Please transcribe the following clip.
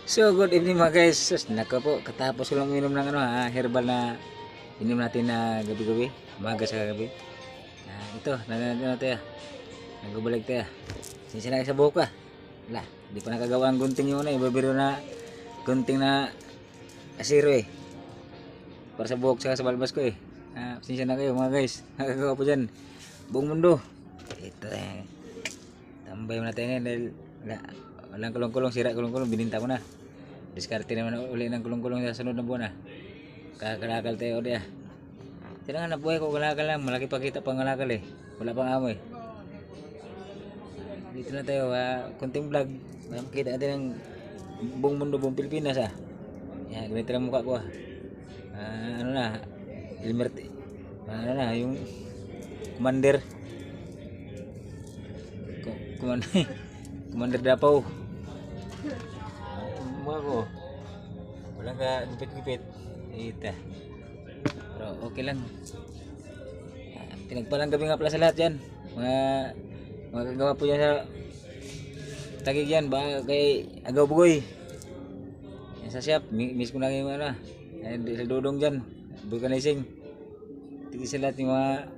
So good evening mga guys. Sus, nako po, katapos ko lang uminom ng herbal na inom natin na gabi-gabi, umaga sa gabi. Ito, nagano tayo. Nagbabalik tayo. Sinsa na sa buhok ka. Wala, di pa nakagawa ang gunting yun ibabiro na gunting na asiro para sa buhok saka sa balbas ko Sinsa na kayo mga guys. Nakagawa po dyan. Buong mundo. Ito tambay mo natin ngayon dahil walang kulong-kulong, sira kulong-kulong, bininta ko na. Diskarte naman uli ng kulong-kulong sa sunod na buwan Kakalakal tayo ulit Tira nga nabuhay ko, kalakal lang. Malaki pa kita pang kalakal Wala pang amoy. Dito na tayo, konting vlog. Makikita natin ang buong mundo, buong Pilipinas Yan, ganito lang mukha ko ano na, Elmer, ano na, yung commander. Commander Dapaw. Mukha ko walang ka gipit-gipit pero okay lang. Pinagpalang gabi nga pala sa lahat yan, mga kagawa po yan sa Tagig yan, ba kay Agaw Bugoy yan sa shop. Miss ko na yung sa Dudong dyan, vulcanizing. Tigil sa lahat yung mga